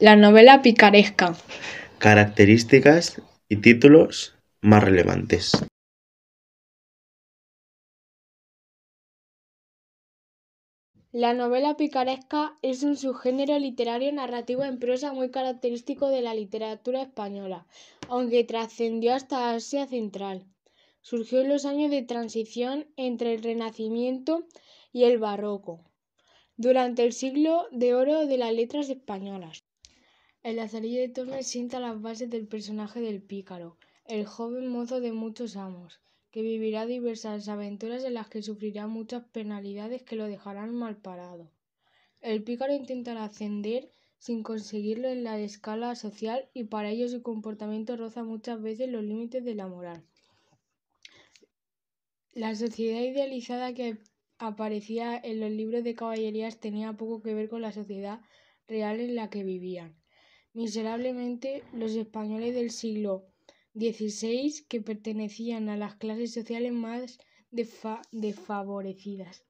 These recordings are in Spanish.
La novela picaresca. Características y títulos más relevantes. La novela picaresca es un subgénero literario narrativo en prosa muy característico de la literatura española, aunque trascendió hasta Asia Central. Surgió en los años de transición entre el Renacimiento y el Barroco, durante el siglo de oro de las letras españolas. El Lazarillo de Tormes sienta las bases del personaje del pícaro, el joven mozo de muchos amos, que vivirá diversas aventuras en las que sufrirá muchas penalidades que lo dejarán malparado. El pícaro intentará ascender sin conseguirlo en la escala social y para ello su comportamiento roza muchas veces los límites de la moral. La sociedad idealizada que aparecía en los libros de caballerías tenía poco que ver con la sociedad real en la que vivían. Miserablemente, los españoles del siglo XVI que pertenecían a las clases sociales más desfavorecidas.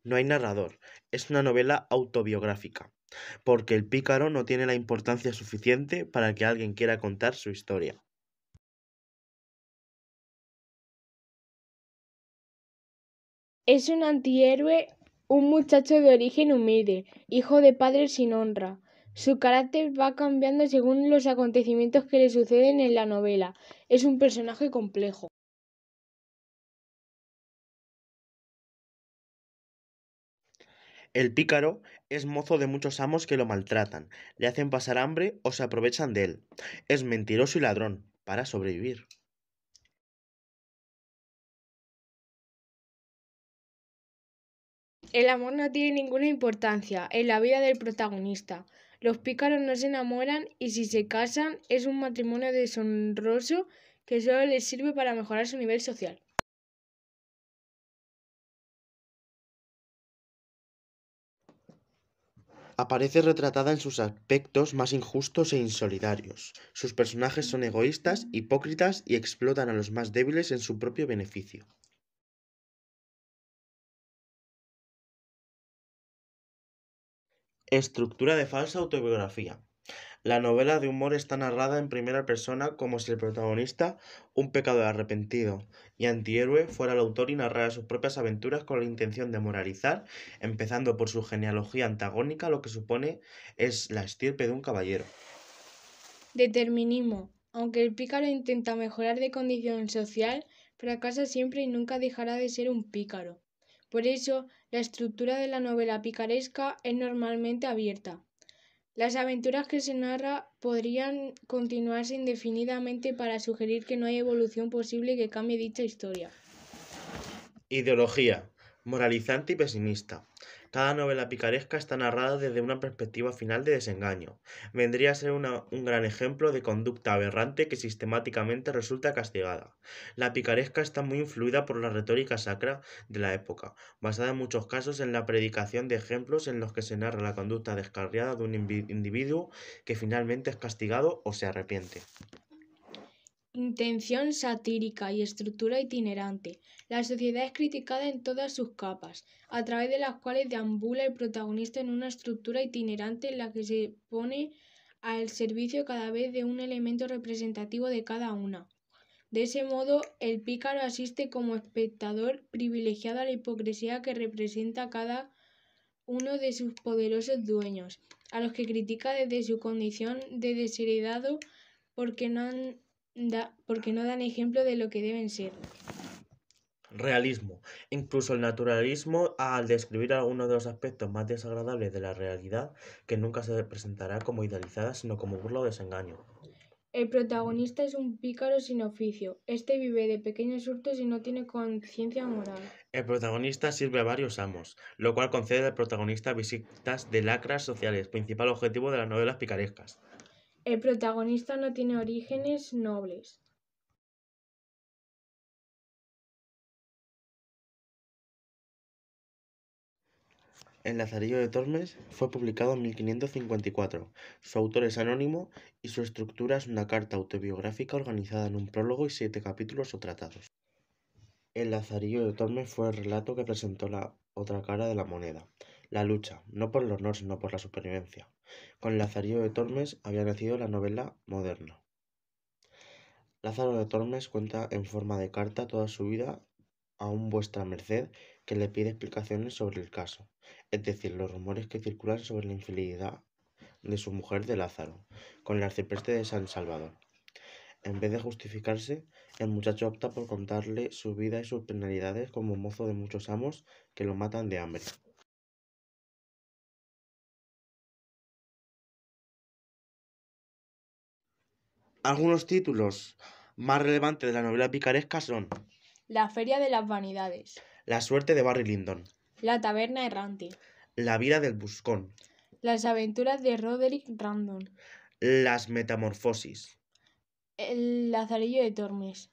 No hay narrador, es una novela autobiográfica, porque el pícaro no tiene la importancia suficiente para que alguien quiera contar su historia. Es un antihéroe, un muchacho de origen humilde, hijo de padres sin honra. Su carácter va cambiando según los acontecimientos que le suceden en la novela. Es un personaje complejo. El pícaro es mozo de muchos amos que lo maltratan, le hacen pasar hambre o se aprovechan de él. Es mentiroso y ladrón, para sobrevivir. El amor no tiene ninguna importancia en la vida del protagonista. Los pícaros no se enamoran y si se casan es un matrimonio deshonroso que solo les sirve para mejorar su nivel social. Aparece retratada en sus aspectos más injustos e insolidarios. Sus personajes son egoístas, hipócritas y explotan a los más débiles en su propio beneficio. Estructura de falsa autobiografía. La novela de humor está narrada en primera persona como si el protagonista, un pecador arrepentido y antihéroe, fuera el autor y narrara sus propias aventuras con la intención de moralizar, empezando por su genealogía antagónica, lo que supone es la estirpe de un caballero. Determinismo. Aunque el pícaro intenta mejorar de condición social, fracasa siempre y nunca dejará de ser un pícaro. Por eso, la estructura de la novela picaresca es normalmente abierta. Las aventuras que se narra podrían continuarse indefinidamente para sugerir que no hay evolución posible que cambie dicha historia. Ideología. Moralizante y pesimista. Cada novela picaresca está narrada desde una perspectiva final de desengaño. Vendría a ser un gran ejemplo de conducta aberrante que sistemáticamente resulta castigada. La picaresca está muy influida por la retórica sacra de la época, basada en muchos casos en la predicación de ejemplos en los que se narra la conducta descarriada de un individuo que finalmente es castigado o se arrepiente. Intención satírica y estructura itinerante. La sociedad es criticada en todas sus capas, a través de las cuales deambula el protagonista en una estructura itinerante en la que se pone al servicio cada vez de un elemento representativo de cada una. De ese modo, el pícaro asiste como espectador privilegiado a la hipocresía que representa cada uno de sus poderosos dueños, a los que critica desde su condición de desheredado porque no dan ejemplo de lo que deben ser. Realismo. Incluso el naturalismo al describir algunos de los aspectos más desagradables de la realidad que nunca se presentará como idealizada sino como burla o desengaño. El protagonista es un pícaro sin oficio. Este vive de pequeños hurtos y no tiene conciencia moral. El protagonista sirve a varios amos, lo cual concede al protagonista visitas de lacras sociales, principal objetivo de las novelas picarescas. El protagonista no tiene orígenes nobles. El Lazarillo de Tormes fue publicado en 1554. Su autor es anónimo y su estructura es una carta autobiográfica organizada en un prólogo y 7 capítulos o tratados. El Lazarillo de Tormes fue el relato que presentó la otra cara de la moneda, la lucha, no por el honor sino por la supervivencia. Con el Lazarillo de Tormes había nacido la novela moderna. Lázaro de Tormes cuenta en forma de carta toda su vida a un vuestra merced que le pide explicaciones sobre el caso, es decir, los rumores que circulan sobre la infidelidad de su mujer de Lázaro, con el arcipreste de San Salvador. En vez de justificarse, el muchacho opta por contarle su vida y sus penalidades como mozo de muchos amos que lo matan de hambre. Algunos títulos más relevantes de la novela picaresca son La Feria de las Vanidades, La suerte de Barry Lyndon, La Taberna Errante, La vida del buscón, Las aventuras de Roderick Random, Las metamorfosis, El Lazarillo de Tormes,